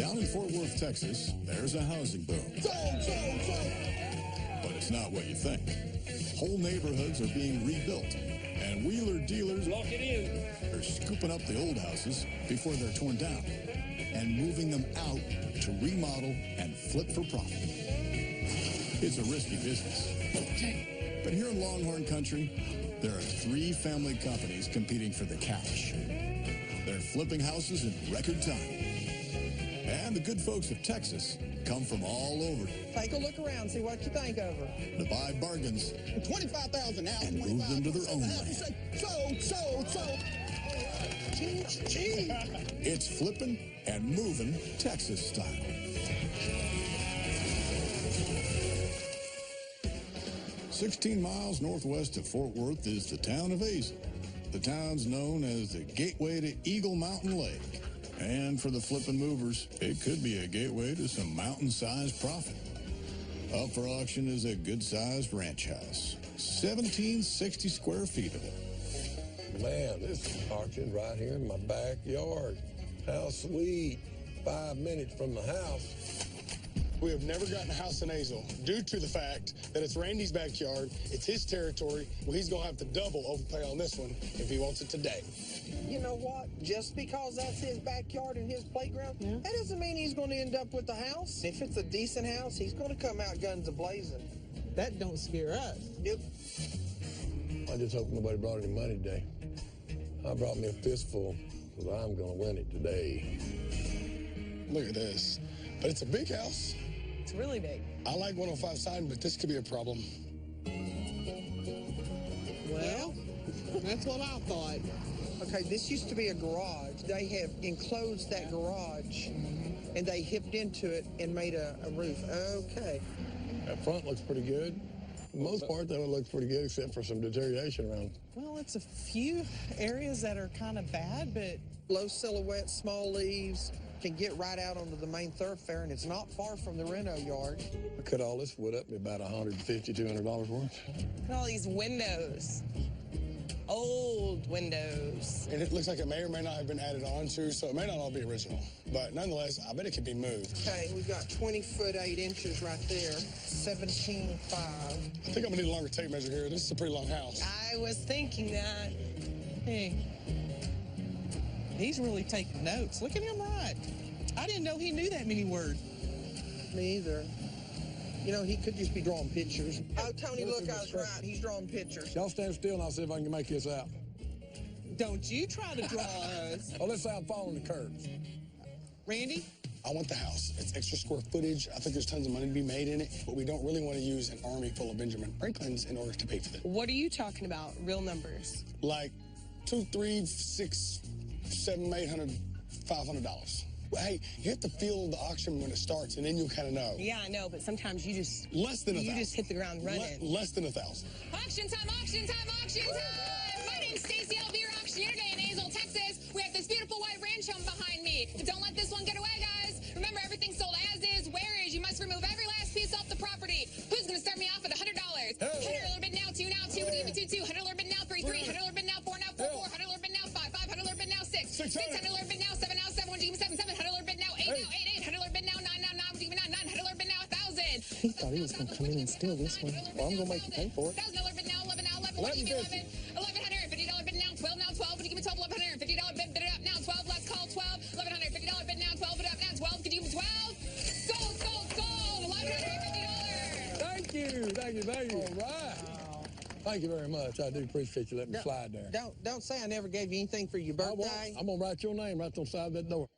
Down in Fort Worth, Texas, there's a housing boom. But it's not what you think. Whole neighborhoods are being rebuilt, and wheeler dealers lock it in. Are scooping up the old houses before they're torn down and moving them out to remodel and flip for profit. It's a risky business. But here in Longhorn Country, there are 3 family companies competing for the cash. They're flipping houses in record time. And the good folks of Texas come from all over. Take a look around, see what you think of her. To buy bargains. $25,000 now. And move them to their own land. It's flipping and moving Texas style. "16 miles northwest of Fort Worth is the town of Hazel. The town's known as the gateway to Eagle Mountain Lake. And for the flipping movers, it could be a gateway to some mountain-sized profit. Up for auction is a good-sized ranch house. 1,760 square feet of it. Man, this is auction right here in my backyard. How sweet. 5 minutes from the house. We have never gotten a house in Hazel due to the fact that it's Randy's backyard, it's his territory. Well, he's going to have to double overpay on this one if he wants it today. You know what? Just because that's his backyard and his playground, that doesn't mean he's going to end up with the house. If it's a decent house, he's going to come out guns a-blazing. That don't scare us. Yep. I just hope nobody brought any money today. I brought me a fistful, because I'm going to win it today. Look at this. But it's a big house. It's really big. I like 105 siding, but this could be a problem. Well, that's what I thought. Okay, this used to be a garage. They have enclosed that garage, and they hipped into it and made a roof. Okay. That front looks pretty good. For the most part, though, it looks pretty good, except for some deterioration around. Well, it's a few areas that are kind of bad, but... Low silhouette, small leaves, can get right out onto the main thoroughfare, and it's not far from the reno yard. I cut all this wood up, be about $150, $200 worth. Look at all these windows. Old windows. And it looks like it may or may not have been added on to, so it may not all be original. But nonetheless, I bet it could be moved. Okay, we've got 20 foot 8 inches right there, 17.5. I think I'm gonna need a longer tape measure here. This is a pretty long house. I was thinking that. Hey, he's really taking notes. Look at him write. I didn't know he knew that many words. Me either. You know, he could just be drawing pictures. Oh, Tony, look, I was right. He's drawing pictures. Y'all stand still and I'll see if I can make this out. Don't you try to draw us. Oh, let's say I'm following the curves. Randy? I want the house. It's extra square footage. I think there's tons of money to be made in it, but we don't really want to use an army full of Benjamin Franklins in order to pay for it. What are you talking about? Real numbers? Like $200, $300, $600, $700, $800, $500. Well, hey, you have to feel the auction when it starts, and then you'll kind of know. Yeah, I know, but sometimes you just... Less than 1,000. You just hit the ground running. Less than 1,000. Auction time, auction time, auction time! My name's Stacey. I'll be your auctioneer today in Hazel, Texas. We have this beautiful white ranch home behind me. Don't let this one get away, guys. Remember, everything's sold as is. Where is? You must remove every last piece off the property. Who's going to start me off with $100? $100 a little bit now, two now, two, give me two, $100 a little bit now, three, $100 a little bit now, four now, four, $100 a little bit now, five, $100 a little bit now, six, $600 a little bit now, seven now, seven, give me seven, $100 a little bit now, eight now, eight, $100 a little bit now, nine now, nine, give me nine, $100 a little bit now, 1,000. He thought he was going to come in and steal this one. Well, I'm going to make you pay for it. $1,000 a little bit now, 11 now, 11, give me 11, $1,150 bid now, 12 now, 12, would you give me 12, $1,150 bid it up now, 12, let's call 12, $1,150 bid now, 12 it up now, 12, could you give me 12? Sold, $1,150. Thank you. All right. Thank you very much. I do appreciate you letting me slide there. Don't say I never gave you anything for your birthday. I'm going to write your name right on the side of that door.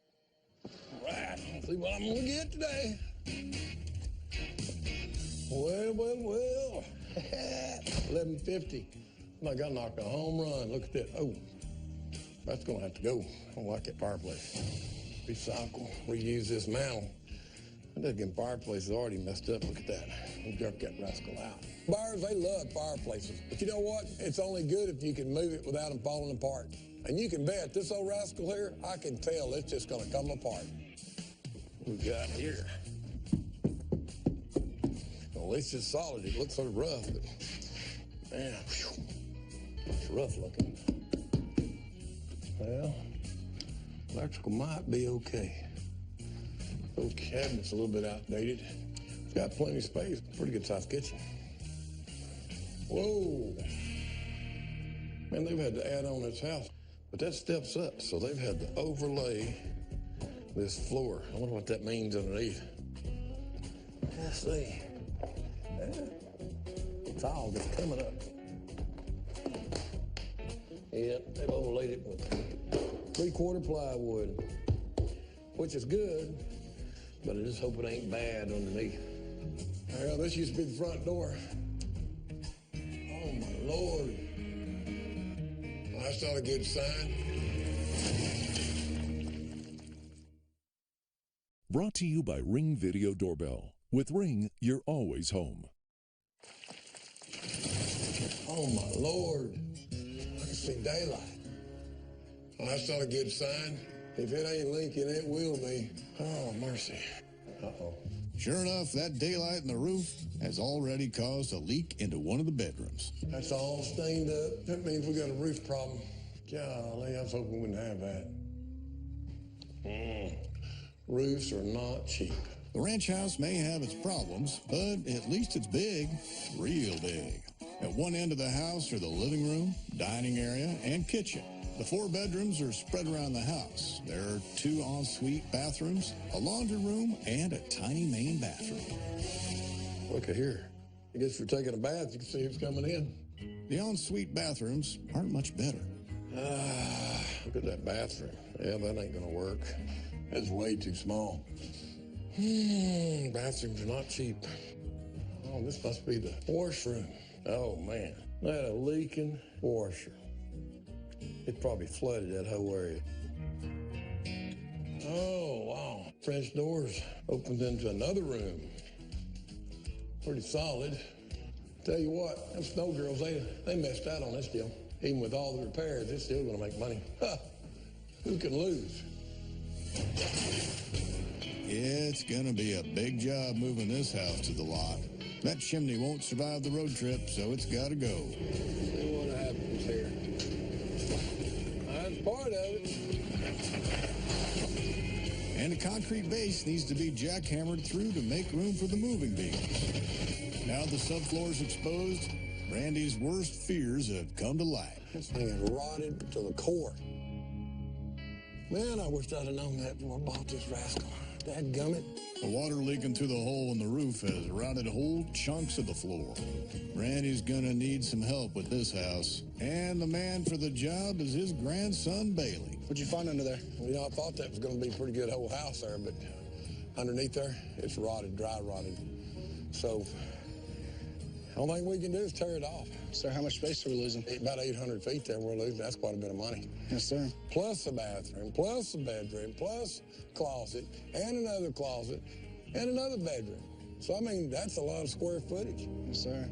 All right. See what I'm going to get today. Well. 1150. I got knocked a home run. Look at that. Oh, that's going to have to go. I don't like that fireplace. Recycle, reuse this mantle. That damn fireplace is already messed up. Look at that. We'll jerk that rascal out. Buyers, they love fireplaces. But you know what? It's only good if you can move it without them falling apart. And you can bet this old rascal here, I can tell it's just going to come apart. What we got here? Well, it's just solid. It looks so rough, but man, it's rough looking. Well, electrical might be okay. Old cabinet's a little bit outdated. It's got plenty of space. Pretty good sized kitchen. Whoa. Man, they've had to add on this house. But that steps up, so they've had to overlay this floor. I wonder what that means underneath. Let's see. It's all just coming up. Yep, they've overlaid it with 3/4 plywood, which is good, but I just hope it ain't bad underneath. Well, this used to be the front door. Oh, my Lord. Well, that's not a good sign. Brought to you by Ring Video Doorbell. With Ring, you're always home. Oh, my Lord. I can see daylight. Well, that's not a good sign. If it ain't leaking, it will be. Oh, mercy. Uh-oh. Sure enough, that daylight in the roof has already caused a leak into one of the bedrooms. That's all stained up. That means we got a roof problem. Golly, I was hoping we wouldn't have that. Roofs are not cheap. The ranch house may have its problems, but at least it's big, real big. At one end of the house are the living room, dining area, and kitchen. The 4 bedrooms are spread around the house. There are 2 ensuite bathrooms, a laundry room, and a tiny main bathroom. Look at here. I guess if you're taking a bath, you can see who's coming in. The ensuite bathrooms aren't much better. Look at that bathroom. Yeah, that ain't gonna work. That's way too small. Bathrooms are not cheap. Oh, this must be the washroom. Oh, man. That a leaking washer. It probably flooded that whole area. Oh, wow. French doors opened into another room. Pretty solid. Tell you what, them snow girls, they messed out on this deal. Even with all the repairs, it's still gonna make money. Huh. Who can lose? It's gonna be a big job moving this house to the lot. That chimney won't survive the road trip, so it's gotta go. See what happens here. That's part of it. And the concrete base needs to be jackhammered through to make room for the moving beams. Now the subfloor's exposed, Randy's worst fears have come to light. This thing is rotted to the core. Man, I wish I'd have known that before I bought this rascal. Dadgummit. The water leaking through the hole in the roof has rotted whole chunks of the floor. Randy's gonna need some help with this house. And the man for the job is his grandson, Bailey. What'd you find under there? You know, I thought that was going to be a pretty good whole house there, but underneath there, it's rotted, dry rotted. So, the only thing we can do is tear it off. Sir, how much space are we losing? About 800 feet there we're losing. That's quite a bit of money. Yes, sir. Plus a bathroom, plus a bedroom, plus closet, and another closet, and another bedroom. So, I mean, that's a lot of square footage. Yes, sir.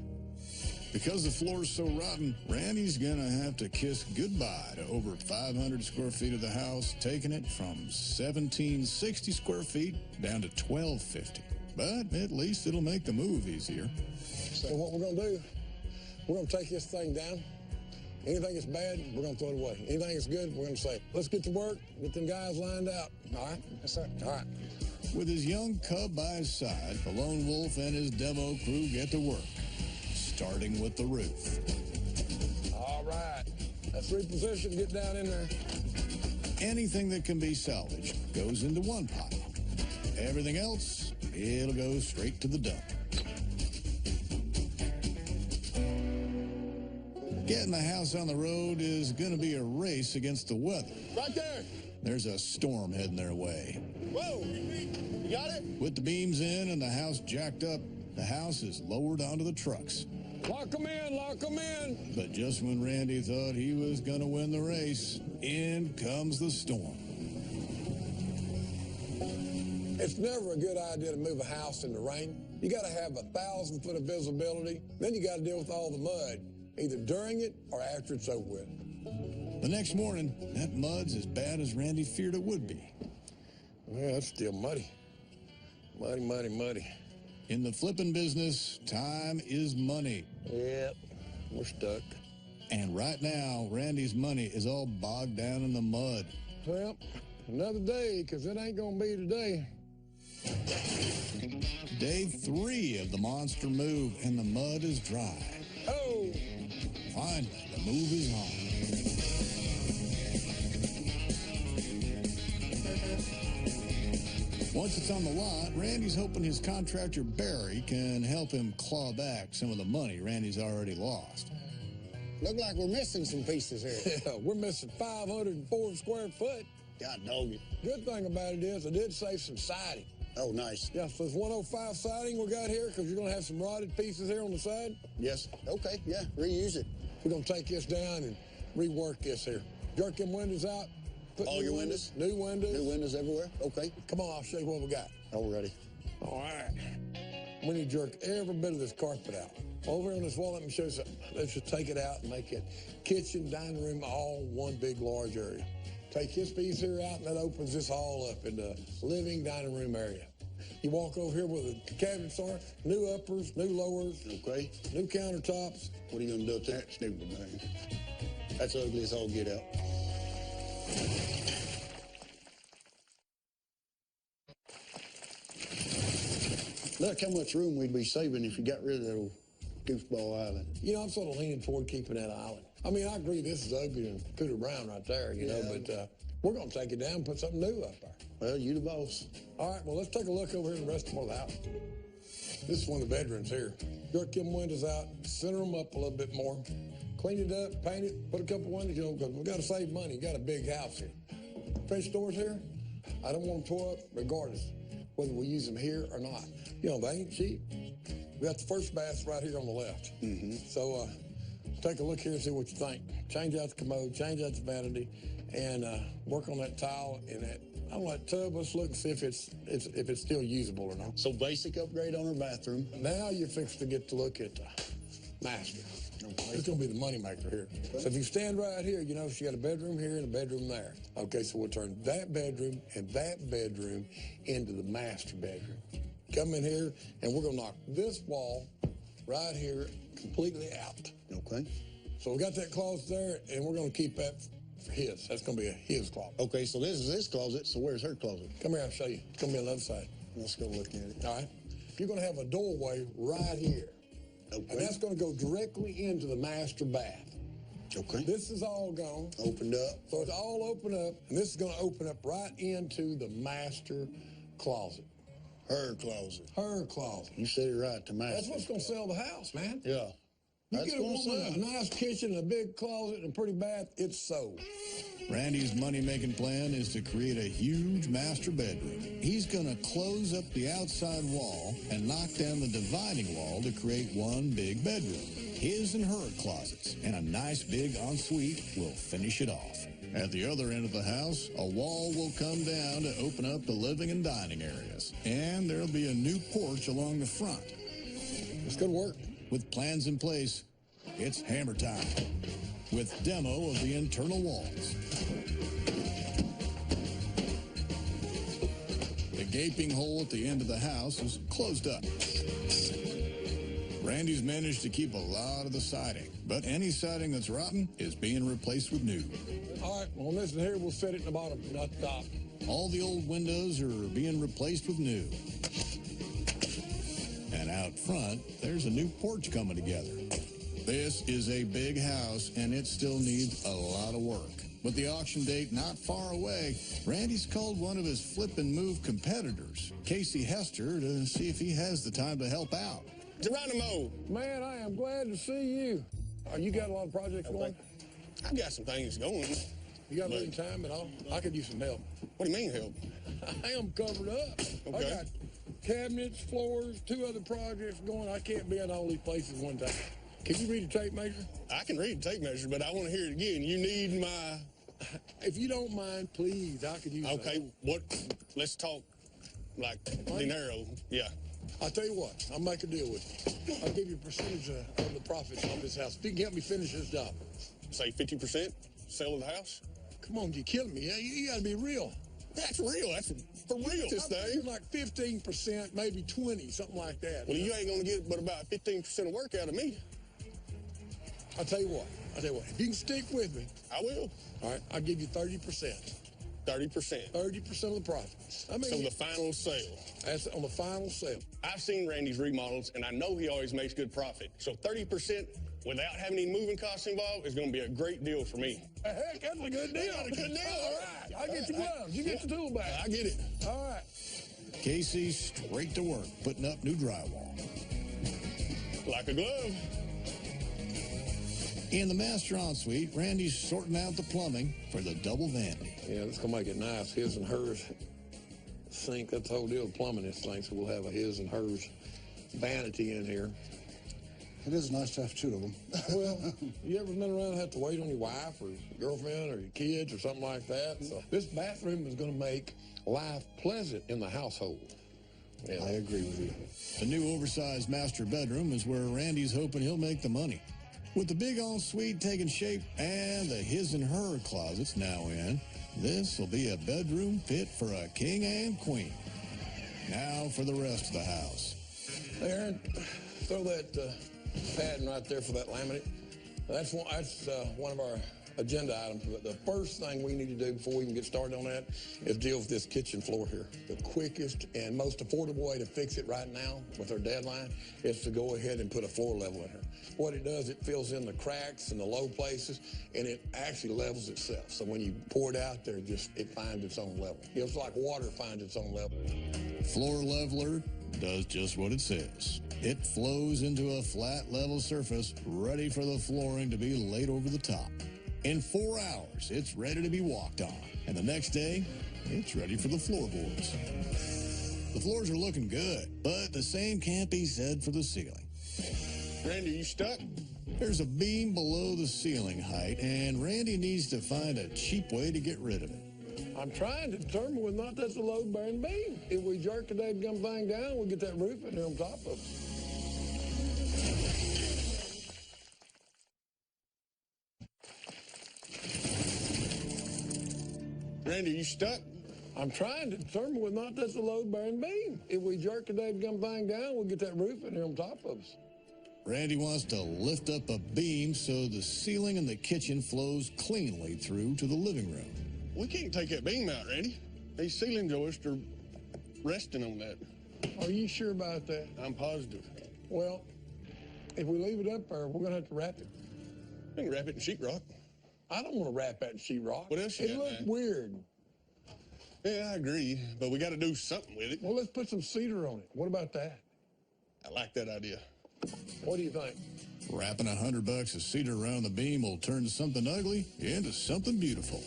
Because the floor's so rotten, Randy's gonna have to kiss goodbye to over 500 square feet of the house, taking it from 1,760 square feet down to 1,250. But at least it'll make the move easier. So what we're going to do, we're going to take this thing down. Anything that's bad, we're going to throw it away. Anything that's good, we're going to say, let's get to work, get them guys lined out. All right? Yes, sir. All right. With his young cub by his side, the lone wolf and his demo crew get to work, starting with the roof. All right. Let's reposition, get down in there. Anything that can be salvaged goes into one pile. Everything else, it'll go straight to the dump. Getting the house on the road is going to be a race against the weather. Right there. There's a storm heading their way. Whoa. You got it? With the beams in and the house jacked up, the house is lowered onto the trucks. Lock them in, lock them in. But just when Randy thought he was going to win the race, in comes the storm. It's never a good idea to move a house in the rain. You got to have 1,000 foot of visibility. Then you got to deal with all the mud, either during it or after it's over with. The next morning, that mud's as bad as Randy feared it would be. Yeah, it's still muddy. Muddy, muddy, muddy. In the flipping business, time is money. Yep, we're stuck. And right now, Randy's money is all bogged down in the mud. Well, another day, because it ain't going to be today. Day 3 of the monster move, and the mud is dry. Oh! Finally, the move is on. Once it's on the lot, Randy's hoping his contractor Barry can help him claw back some of the money Randy's already lost. Look like we're missing some pieces here. Yeah, we're missing 504 square foot. God dog it. Good thing about it is I did save some siding. Oh, nice. Yeah, so it's 105 siding we got here because you're going to have some rotted pieces here on the side. Yes. Okay, yeah, reuse it. We're going to take this down and rework this here. Jerk them windows out. Put All new your windows? New windows. New windows everywhere? Okay. Come on, I'll show you what we got. Already. All right. We need to jerk every bit of this carpet out. Over here on this wall, let me show you something. Let's just take it out and make it kitchen, dining room, all one big, large area. Take this piece here out, and that opens this all up into living, dining room area. You walk over here where the cabinets are, new uppers, new lowers. Okay. New countertops. What are you going to do with that stupid thing? That's ugly as all get out. Look how much room we'd be saving if you got rid of that old goofball island. You know, I'm sort of leaning toward keeping that island. I mean, I agree this is ugly and cooter brown right there, you know, but we're going to take it down and put something new up there. Well, you the boss. All right, well, let's take a look over here at the rest of the house. This is one of the bedrooms here. Jerk them windows out, center them up a little bit more, clean it up, paint it, put a couple windows, you know, because we got to save money. You got a big house here. French doors here, I don't want them tore up regardless whether we use them here or not. You know, they ain't cheap. We got the first bath right here on the left. So take a look here and see what you think. Change out the commode, change out the vanity, and work on that tile and that, I don't know, that tub. Let's look and see if it's still usable or not. So basic upgrade on our bathroom. Now you're fixed to get to look at the master. Okay. It's going to be the moneymaker here. So if you stand right here, you notice you got a bedroom here and a bedroom there. Okay, so we'll turn that bedroom and that bedroom into the master bedroom. Come in here, and we're going to knock this wall right here completely out. Okay. So we got that closet there, and we're going to keep that for his. That's going to be his closet. Okay, so this is his closet, so where's her closet? Come here, I'll show you. It's going to be on the other side. Let's go look at it. All right? You're going to have a doorway right here. Okay. And that's going to go directly into the master bath. Okay. This is all gone. Opened up. So it's all open up, and this is going to open up right into the master closet. Her closet. Her closet. You said it right, the master. That's what's going to sell the house, man. Yeah. You That's get a gonna woman sell. a nice kitchen, a big closet, and a pretty bath, it's sold. Randy's money-making plan is to create a huge master bedroom. He's going to close up the outside wall and knock down the dividing wall to create one big bedroom. His and her closets, and a nice big ensuite will finish it off. At the other end of the house, a wall will come down to open up the living and dining areas. And there'll be a new porch along the front. It's good work. With plans in place, it's hammer time. With demo of the internal walls. The gaping hole at the end of the house is closed up. Randy's managed to keep a lot of the siding, but any siding that's rotten is being replaced with new. All right, well, listen here, we'll set it in the bottom, not the top. All the old windows are being replaced with new. And out front, there's a new porch coming together. This is a big house, and it still needs a lot of work. With the auction date not far away, Randy's called one of his flip and move competitors, Casey Hester, to see if he has the time to help out. Geronimo. Man, I am glad to see you. You got a lot of projects going? I've got some things going. You got a little time at all? I could use some help. What do you mean help? I am covered up. Okay. I got cabinets, floors, 2 other projects going. I can't be in all these places one time. Can you read the tape measure? I can read the tape measure, but I want to hear it again. You need my... If you don't mind, please, I could use Okay, that. what? Let's talk like dinero. Yeah. I'll tell you what, I'll make a deal with you. I'll give you a percentage of the profits of this house. If you can help me finish this job. Say 50% sale of the house? Come on, you're killing me. You got to be real. That's real. That's for real, this I'm thinking thing. like 15%, maybe 20, something like that. Well, you ain't going to get but about 15% of work out of me. I'll tell you what. If you can stick with me, I will. all right, I'll give you 30%. 30%. 30% of the profits. I mean, So the final sale. that's on the final sale. I've seen Randy's remodels, and I know he always makes good profit. So 30% without having any moving costs involved is going to be a great deal for me. Heck, that's a good deal. That's a good deal. All right, I'll get your gloves. You get the tool back. I get it. All right. Casey's straight to work, putting up new drywall. Like a glove. In the master ensuite, Randy's sorting out the plumbing for the double vanity. Yeah, it's going to make it nice. His and hers sink. That's the whole deal with plumbing this thing. So we'll have a his and hers vanity in here. It is nice to have two of them. Well, you ever been around and have to wait on your wife or your girlfriend or your kids or something like that? So this bathroom is going to make life pleasant in the household. Yeah. I agree with you. The new oversized master bedroom is where Randy's hoping he'll make the money. With the big ensuite taking shape and the his and her closets now in, this will be a bedroom fit for a king and queen. Now for the rest of the house. Hey, Aaron, throw that padding right there for that laminate. That's one of our agenda items. But the first thing we need to do before we can get started on that is deal with this kitchen floor here. The quickest and most affordable way to fix it right now with our deadline is to go ahead and put a floor level in here. What it does, it fills in the cracks and the low places, and it actually levels itself. So when you pour it out there, it finds its own level. It's like water finds its own level. Floor leveler does just what it says. It flows into a flat, level surface, ready for the flooring to be laid over the top. In 4 hours, it's ready to be walked on. And the next day, it's ready for the floorboards. The floors are looking good, but the same can't be said for the ceiling. Randy, you stuck? There's a beam below the ceiling height, and Randy needs to find a cheap way to get rid of it. I'm trying to determine whether or not that's a load-bearing beam. If we jerk the dadgum thing down, we'll get that roof in there on top of it. Randy, you stuck? I'm trying to determine whether or not that's a load-bearing beam. If we jerk the dadgum thing down, we'll get that roof in there on top of us. Randy wants to lift up a beam so the ceiling in the kitchen flows cleanly through to the living room. We can't take that beam out, Randy. These ceiling joists are resting on that. Are you sure about that? I'm positive. Well, if we leave it up there, we're going to have to wrap it. We can wrap it in sheetrock. I don't want to wrap that in sheetrock. What else you It got, looks man? weird. Yeah, I agree, but we got to do something with it. Well, let's put some cedar on it. What about that? I like that idea. What do you think? Wrapping $100 of cedar around the beam will turn something ugly into something beautiful.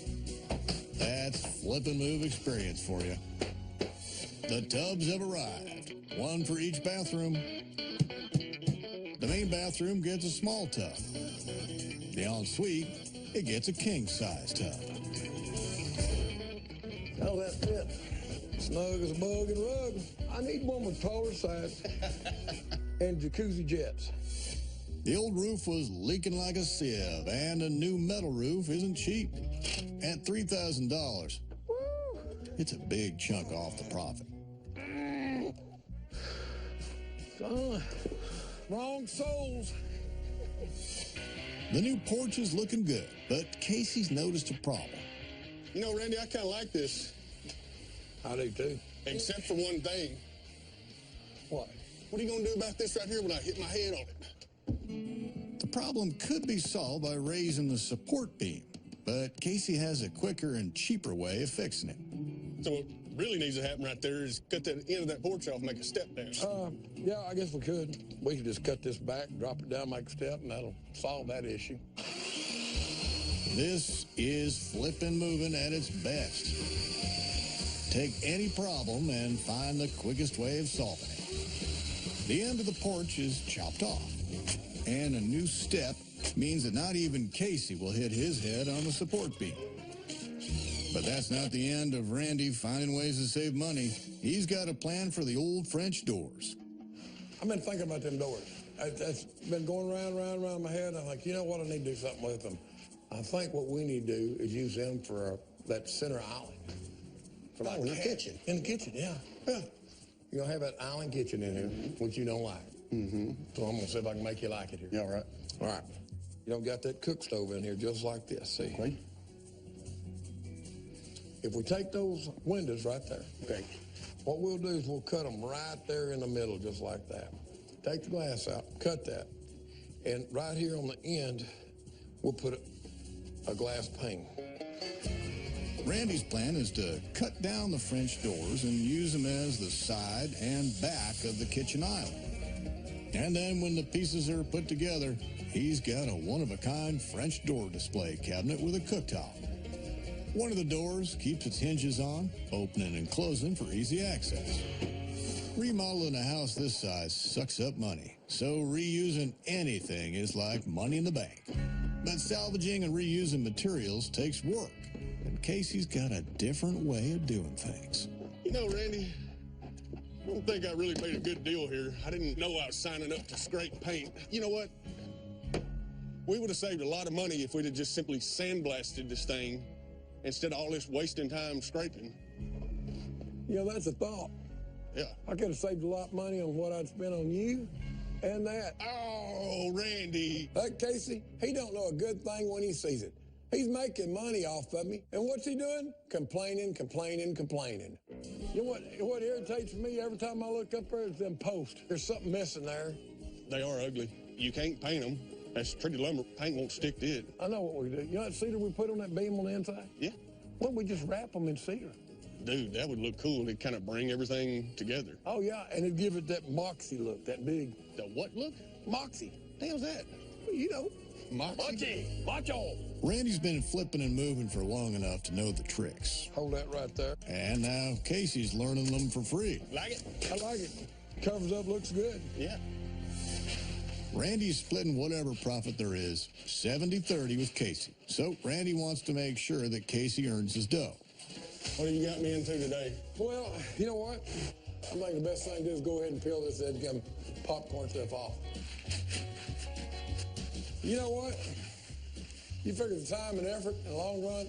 That's flip and move experience for you. The tubs have arrived, one for each bathroom. The main bathroom gets a small tub. The ensuite, it gets a king-size tub. How that fit? Snug as a bug and rug. I need one with taller sides and jacuzzi jets. The old roof was leaking like a sieve, and a new metal roof isn't cheap. At $3,000, it's a big chunk off the profit. Wrong souls. The new porch is looking good, but Casey's noticed a problem. You know, Randy, I kind of like this, I do too. except for one thing. What? What are you going to do about this right here when I hit my head on it? The problem could be solved by raising the support beam, but Casey has a quicker and cheaper way of fixing it. So what really needs to happen right there is cut the end of that porch off and make a step down. Yeah, I guess we could. We could just cut this back, drop it down, make a step, and that'll solve that issue. This is flipping moving at its best. Take any problem and find the quickest way of solving it. The end of the porch is chopped off, and a new step means that not even Casey will hit his head on the support beam. But that's not the end of Randy finding ways to save money. He's got a plan for the old French doors. I've been thinking about them doors. That's been going round my head. I'm like, you know what? I need to do something with them. I think what we need to do is use them for that center island. For like in the kitchen. In the kitchen, yeah. Yeah. You're going to have that island kitchen in here, which you don't like. Mm-hmm. So I'm going to see if I can make you like it here. Yeah, all right. All right. You don't got that cook stove in here just like this, see? Okay. If we take those windows right there, okay, what we'll do is we'll cut them right there in the middle, just like that. Take the glass out, cut that, and right here on the end, we'll put a glass pane. Randy's plan is to cut down the French doors and use them as the side and back of the kitchen island. And then when the pieces are put together, he's got a one-of-a-kind French door display cabinet with a cooktop. One of the doors keeps its hinges on, opening and closing for easy access. Remodeling a house this size sucks up money, so reusing anything is like money in the bank. But salvaging and reusing materials takes work, and Casey's got a different way of doing things. You know, Randy, I don't think I really made a good deal here. I didn't know I was signing up to scrape paint. You know what? We would have saved a lot of money if we'd have just simply sandblasted this thing instead of all this wasting time scraping. You know, that's a thought. Yeah. I could have saved a lot of money on what I'd spent on you and that. Oh, Randy. That Casey, he don't know a good thing when he sees it. He's making money off of me. And what's he doing? Complaining, complaining, complaining. You know what irritates me every time I look up there is them posts. There's something missing there. They are ugly. You can't paint them. That's treated lumber. Paint won't stick to it. I know what we do. You know that cedar we put on that beam on the inside? Yeah. Why don't we just wrap them in cedar? Dude, that would look cool. It'd kind of bring everything together. Oh, yeah, and it'd give it that moxie look, that big. The what look? Moxie. Damn's that? Well, you know. Moxie? Macho. Randy's been flipping and moving for long enough to know the tricks. Hold that right there. And now Casey's learning them for free. Like it? I like it. Covers up, looks good. Yeah. Randy's splitting whatever profit there is, 70-30 with Casey. So Randy wants to make sure that Casey earns his dough. What have you got me into today? Well, you know what? I think the best thing to do is go ahead and peel this headgum popcorn stuff off. You know what? You figure the time and effort in the long run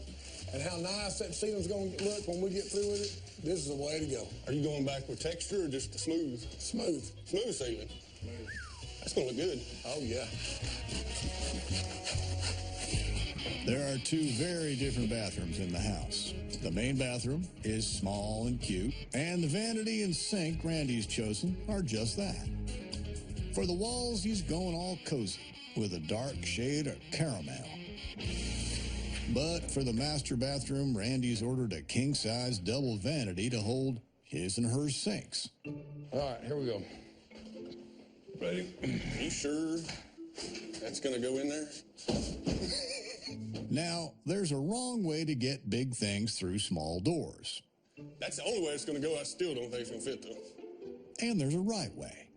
and how nice that ceiling's going to look when we get through with it, this is the way to go. Are you going back with texture or just smooth? Smooth. Smooth ceiling. That's going to look good. Oh, yeah. There are two very different bathrooms in the house. The main bathroom is small and cute, and the vanity and sink Randy's chosen are just that. For the walls, he's going all cozy with a dark shade of caramel. But for the master bathroom, Randy's ordered a king-size double vanity to hold his and her sinks. All right, here we go. Ready? You sure that's going to go in there? Now, there's a wrong way to get big things through small doors. That's the only way it's going to go. I still don't think it's going to fit, though. And there's a right way.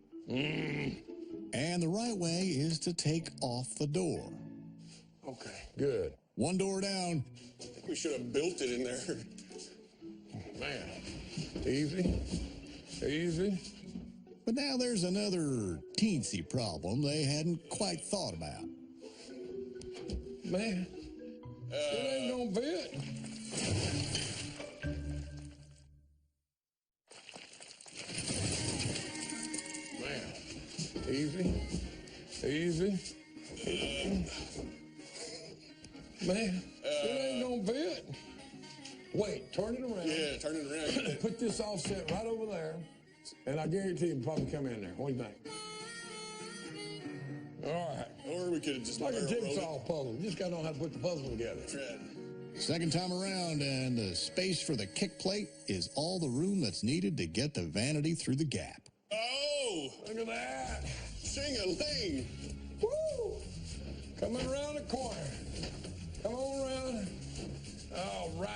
And the right way is to take off the door. Okay, good. One door down. I think we should have built it in there. Man, easy, easy. But now there's another teensy problem they hadn't quite thought about. Man, it ain't gonna fit. Man, easy, easy. Man, it ain't gonna fit. Wait, turn it around. Yeah, turn it around. Put this offset right over there, and I guarantee you probably come in there. What do you think? All right. Or we could have just Like a barrel rolled jigsaw puzzle. You just gotta know how to put the puzzle together. it. Right. Second time around, and the space for the kick plate is all the room that's needed to get the vanity through the gap. Oh, Look at that. sing-a-ling. Woo! Coming around the corner. Come on around. All right.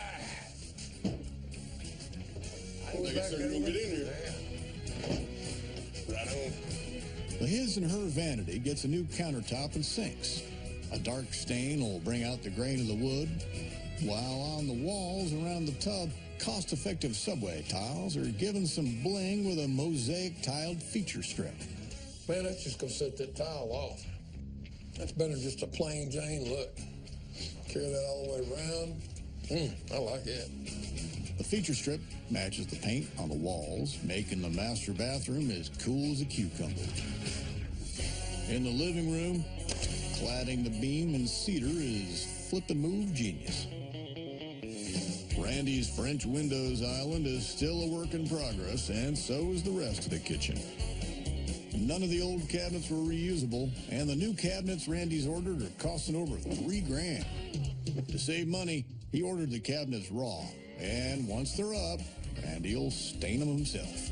I didn't think it's going to get in here. Right on. The his and her vanity gets a new countertop and sinks. A dark stain will bring out the grain of the wood, while on the walls around the tub, cost-effective subway tiles are given some bling with a mosaic tiled feature strip. Man, that's just gonna set that tile off. That's better than just a plain Jane look. Carry that all the way around. I like it. The feature strip matches the paint on the walls, making the master bathroom as cool as a cucumber. In the living room, cladding the beam in cedar is flip and move genius. Randy's French windows island is still a work in progress, and so is the rest of the kitchen. None of the old cabinets were reusable, and the new cabinets Randy's ordered are costing over $3,000. To save money, he ordered the cabinets raw, and once they're up, Randy'll stain them himself.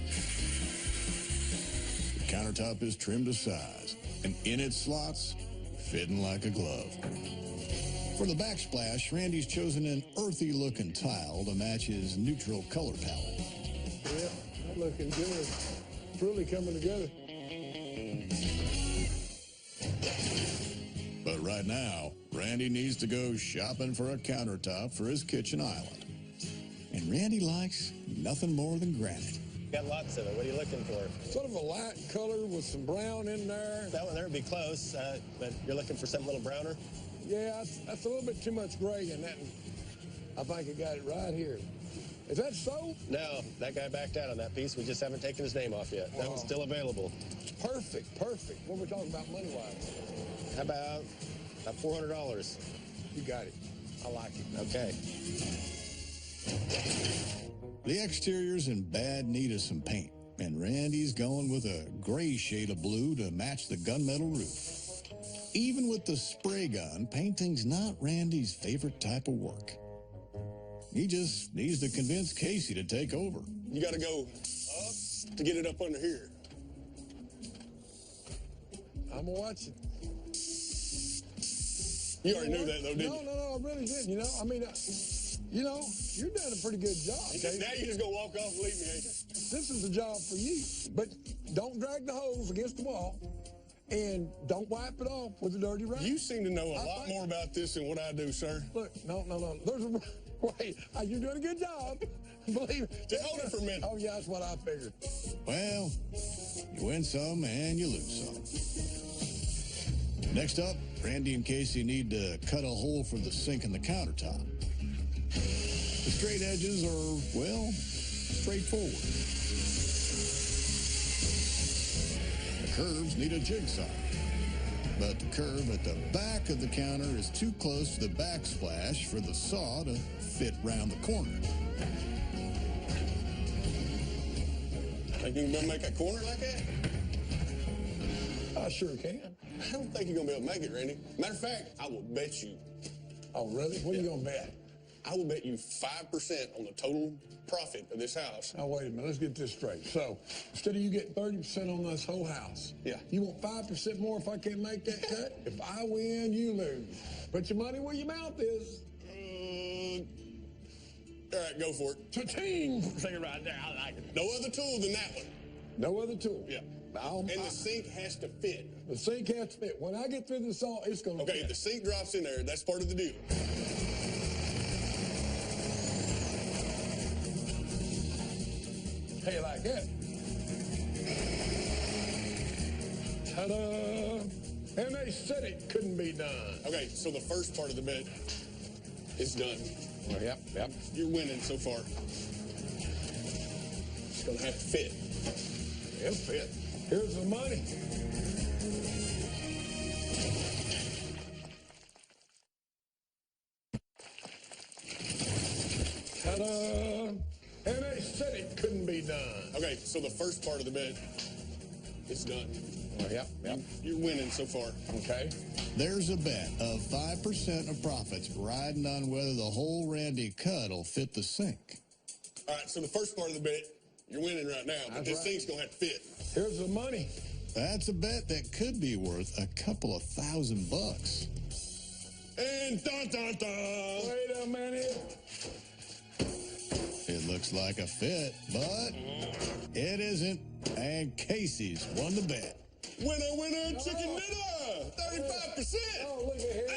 The countertop is trimmed to size, and in its slots, fitting like a glove. For the backsplash, Randy's chosen an earthy-looking tile to match his neutral color palette. Yeah, that's looking good. It's really coming together. But right now, Randy needs to go shopping for a countertop for his kitchen island. And Randy likes nothing more than granite. Got lots of it. What are you looking for? Sort of a light color with some brown in there. That one there would be close, but you're looking for something a little browner? Yeah, that's a little bit too much gray in that. I think I got it right here. Is that so? No, that guy backed out on that piece. We just haven't taken his name off yet. That one's still available. Perfect, perfect. What we're talking about money-wise? How about $400? You got it. I like it. Okay. The exterior's in bad need of some paint, and Randy's going with a gray shade of blue to match the gunmetal roof. Even with the spray gun, painting's not Randy's favorite type of work. He just needs to convince Casey to take over. You got to go up to get it up under here. I'm going to watch it. You already knew that, though, didn't you? No, I really didn't. You know, I mean, you're doing a pretty good job. Okay? Now you're just going to walk off and leave me, ain't you? This is a job for you. But don't drag the hose against the wall, and don't wipe it off with a dirty rag. You seem to know a lot more about this than what I do, sir. Look, no. There's a wait. You're doing a good job. Believe me. Just hold it for a minute. Oh, yeah, that's what I figured. Well, you win some and you lose some. Next up, Randy and Casey need to cut a hole for the sink and the countertop. The straight edges are, well, straightforward. The curves need a jigsaw. But the curve at the back of the counter is too close to the backsplash for the saw to fit round the corner. Think you can make a corner like that? I sure can. I don't think you're going to be able to make it, Randy. Matter of fact, I will bet you. Oh, really? What are you going to bet? I will bet you 5% on the total profit of this house. Now, wait a minute. Let's get this straight. So, instead of you getting 30% on this whole house, yeah, you want 5% more if I can't make that cut? If I win, you lose. Put your money where your mouth is. All right, go for it. Cha-ching! Say it right there. I like it. No other tool than that one. No other tool? Yeah. And the sink has to fit. The sink has to fit. When I get through the saw, it's going to fit. Okay, the sink drops in there. That's part of the deal. How you like that? Ta-da! And they said it couldn't be done. Okay, so the first part of the bet is done. Well, yep. You're winning so far. It's going to have to fit. It'll fit. Here's the money. Ta-da! And they said it couldn't be done. Okay, so the first part of the bet is done. Well, yep. You're winning so far. Okay. There's a bet of 5% of profits riding on whether the whole Randy cut will fit the sink. All right, so the first part of the bet, you're winning right now, but this thing's going to have to fit. Here's the money. That's a bet that could be worth a couple of $1,000. And dun-dun-dun! Wait a minute. It looks like a fit, but it isn't. And Casey's won the bet. Winner, chicken dinner! 35%! Oh, look at here.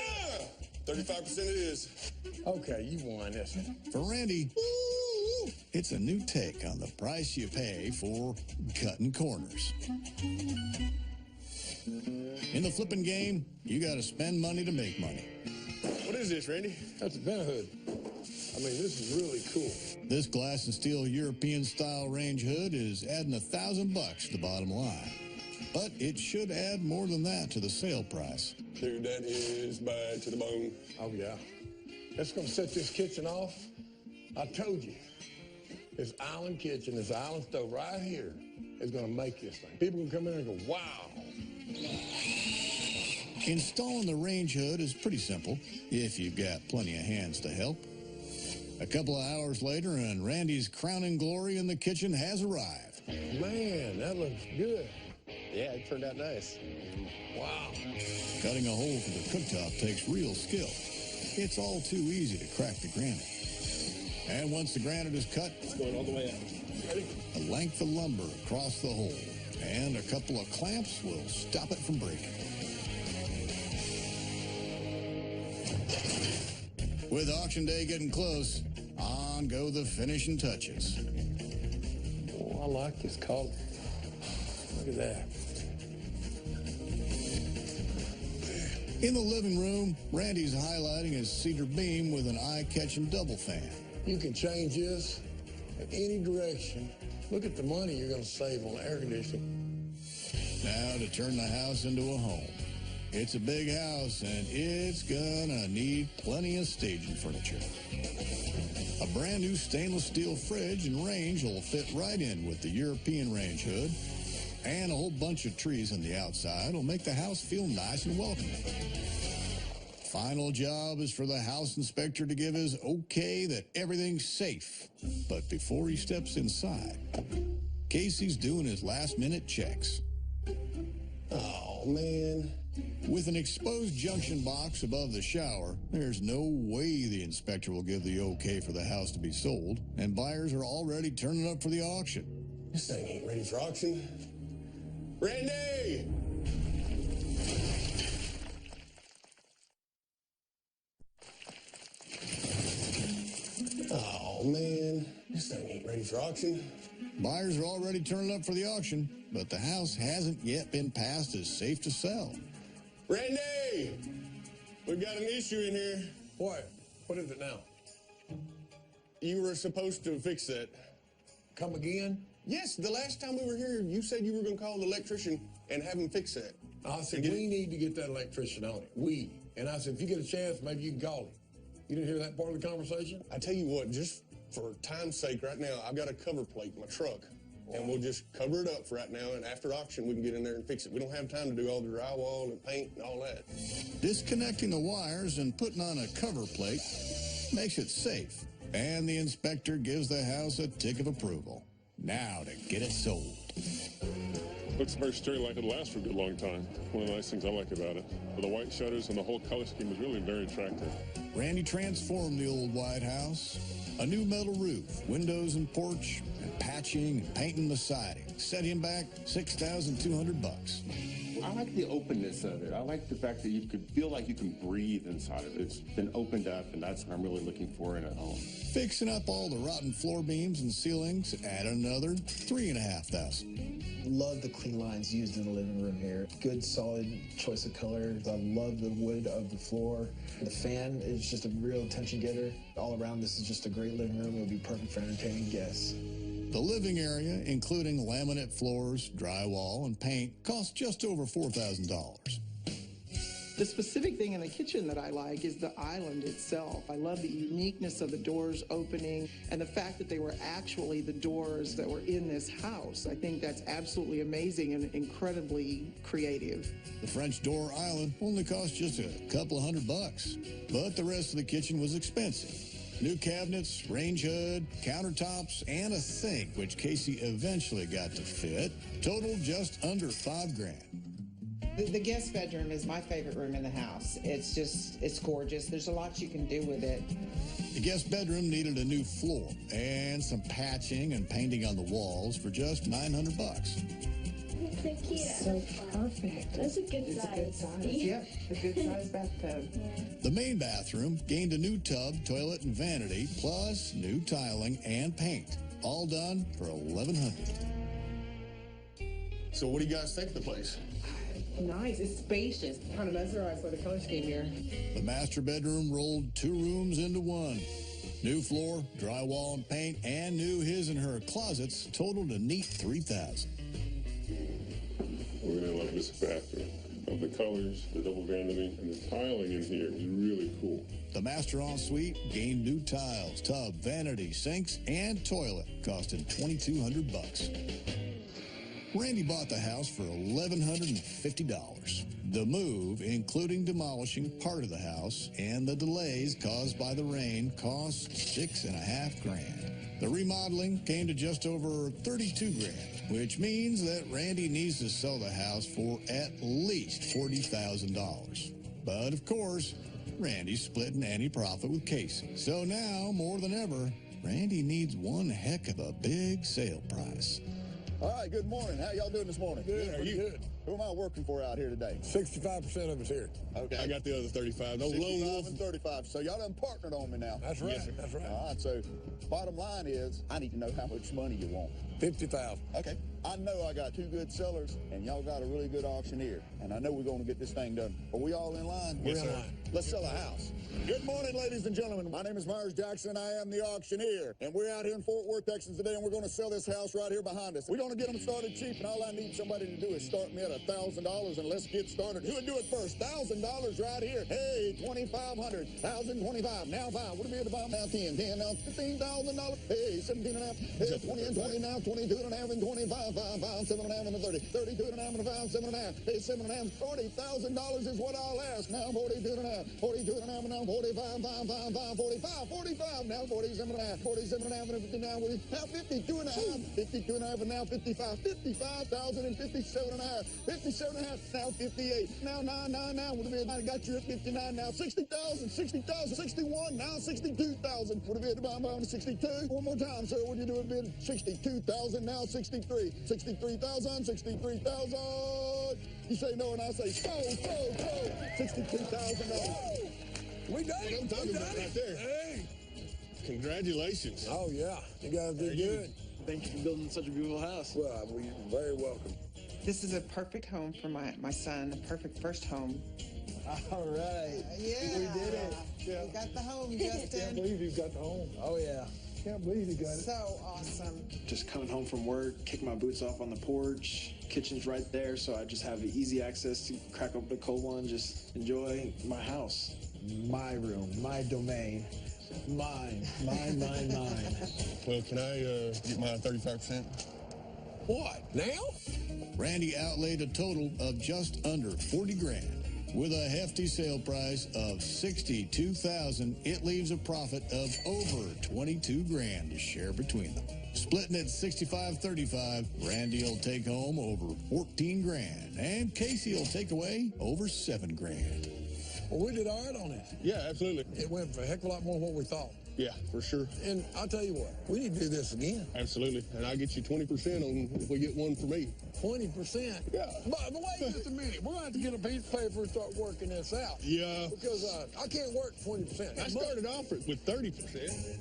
35% it is. Okay, you won this one. For Randy, it's a new take on the price you pay for cutting corners. In the flipping game, you got to spend money to make money. What is this, Randy? That's a vent hood. I mean, this is really cool. This glass and steel European-style range hood is adding $1,000 to the bottom line. But it should add more than that to the sale price. Dude, that is bad to the bone. Oh, yeah. That's going to set this kitchen off I told you, this island kitchen, this island stove right here is going to make this thing. People can come in and go, wow. Installing the range hood is pretty simple if you've got plenty of hands to help. A couple of hours later, and Randy's crowning glory in the kitchen has arrived. Man, that looks good. Yeah, it turned out nice. Wow. Cutting a hole for the cooktop takes real skill. It's all too easy to crack the granite. And once the granite is cut, It's going all the way out. Ready? a length of lumber across the hole, and a couple of clamps will stop it from breaking. With auction day getting close, on go the finishing touches. Oh, I like this color. Look at that. In the living room, Randy's highlighting his cedar beam with an eye-catching double fan. You can change this in any direction. Look at the money you're going to save on air conditioning. Now to turn the house into a home. It's a big house, and it's gonna need plenty of staging furniture. A brand new stainless steel fridge and range will fit right in with the European range hood, and a whole bunch of trees on the outside will make the house feel nice and welcoming. Final job is for the house inspector to give his okay that everything's safe. But before he steps inside, Casey's doing his last-minute checks. Oh, man. With an exposed junction box above the shower, there's no way the inspector will give the okay for the house to be sold, and buyers are already turning up for the auction. This thing ain't ready for auction. Randy! Oh, man. This thing ain't ready for auction. Buyers are already turning up for the auction, but the house hasn't yet been passed as safe to sell. Randy! We've got an issue in here. What? What is it now? You were supposed to fix that. Come again? Yes, the last time we were here, you said you were going to call the electrician and have him fix that. I said, we need to get that electrician on it. We. And I said, if you get a chance, maybe you can call him. You didn't hear that part of the conversation? I tell you what, just for time's sake right now, I've got a cover plate in my truck. And we'll just cover it up for right now, and after auction, we can get in there and fix it. We don't have time to do all the drywall and paint and all that. Disconnecting the wires and putting on a cover plate makes it safe, and the inspector gives the house a tick of approval. Now to get it sold. Looks very sturdy, like it'll last for a good long time. One of the nice things I like about it. The white shutters and the whole color scheme is really very attractive. Randy transformed the old White House. A new metal roof, windows and porch, and patching and painting the siding set him back $6,200. I like the openness of it. I like the fact that you could feel like you can breathe inside of it. It's been opened up, and that's what I'm really looking for in a home. Fixing up all the rotten floor beams and ceilings add another $3,500. Love the clean lines used in the living room here. Good, solid choice of colors. I love the wood of the floor. The fan is just a real attention getter. All around, this is just a great living room. It would be perfect for entertaining guests. The living area, including laminate floors, drywall, and paint, costs just over $4,000. The specific thing in the kitchen that I like is the island itself. I love the uniqueness of the doors opening and the fact that they were actually the doors that were in this house. I think that's absolutely amazing and incredibly creative. The French door island only cost just a couple of $100, but the rest of the kitchen was expensive. New cabinets, range hood, countertops, and a sink, which Casey eventually got to fit, totaled just under $5,000. The guest bedroom is my favorite room in the house. It's gorgeous. There's a lot you can do with it. The guest bedroom needed a new floor and some patching and painting on the walls for just $900. So perfect. That's a good size. It's a good size. Yep, a good size bathtub. The main bathroom gained a new tub, toilet, and vanity, plus new tiling and paint. All done for $1,100. So what do you guys think of the place? Nice. It's spacious. Kind of mesmerized by the color scheme here. The master bedroom rolled 2 rooms into one. New floor, drywall, and paint, and new his and her closets totaled a neat $3,000. We're going to love this bathroom. Of the colors, the double vanity, and the tiling in here is really cool. The master ensuite gained new tiles, tub, vanity, sinks, and toilet, costing $2,200. Randy bought the house for $1,150. The move, including demolishing part of the house and the delays caused by the rain, cost $6.5 grand. The remodeling came to just over $32 grand, which means that Randy needs to sell the house for at least $40,000. But of course, Randy's splitting any profit with Casey. So now, more than ever, Randy needs one heck of a big sale price. All right, good morning. How y'all doing this morning? Good. How are you? Good. Who am I working for out here today? 65% of us here. Okay. I got the other 35. No 65 lone wolf. and 35. So y'all done partnered on me now. That's right. Yes, sir. That's right. All right, so bottom line is, I need to know how much money you want. 50,000. Okay. I know I got 2 good sellers, and y'all got a really good auctioneer. And I know we're going to get this thing done. Are we all in line? We're in line. Let's sell a house. Good morning, ladies and gentlemen. My name is Myers Jackson. I am the auctioneer. And we're out here in Fort Worth, Texas today, and we're going to sell this house right here behind us. We're going to get them started cheap, and all I need somebody to do is start me at $1,000, and let's get started. Who would do it first? $1,000 right here. Hey, $2,500. $1,025. Now 5. What do we at the bottom? Now 10. 10. Now $15,000. Hey, 17 and a half. Hey, 20 and 20 now. 22 and a half and 25. 5, 5, 7 and a half and a 30. 32 and a half and a 5, 7 and a half. Hey, 7 and a half. $40,000 is what I'll ask. Now 42 and a half. 42 and a half and now 45. 5, 5, 5, 45. 45. Now 47 and a half. 47 and a half and 50 now. Now 52 and a half. 52 and a half and now 55. 55,000 and 57 and a half. 57 and a half. Now 58. Now 99. Now would have been. I got you at 59. Now 60,000. 60,000. 61. Now 62,000. Would have been at the bottom 62. One more time, sir. Would you do it? Bid 62,000. Now 63. 63,000. 63,000. You say no, and I say sold. $62,000. We done it. I'm talking about right there. Hey. Congratulations. Oh, yeah. You guys did good. Thank you for building such a beautiful house. Well, we're very welcome. This is a perfect home for my son, a perfect first home. All right. Yeah. We did it. Yeah. We got the home, I can't Justin. believe you got the home. Oh, yeah. Can't believe you got it. So awesome. Just coming home from work, kick my boots off on the porch. Kitchen's right there, so I just have easy access to crack open a cold one, just enjoy my house. My room, my domain. Mine. Well, can I get my 35%? What? Now? Randy outlaid a total of just under 40 grand. With a hefty sale price of $62,000, it leaves a profit of over 22 grand to share between them. Splitting at 65-35, Randy will take home over 14 grand, and Casey will take away over 7 grand. Well, we did all right on this. Yeah, absolutely. It went for a heck of a lot more than what we thought. Yeah, for sure. And I'll tell you what, we need to do this again. Absolutely. And I'll get you 20% on if we get one for me. 20%? Yeah. By the way, just a minute. We're going to have to get a piece of paper and start working this out. Yeah. Because I can't work 20%. I started off with 30%.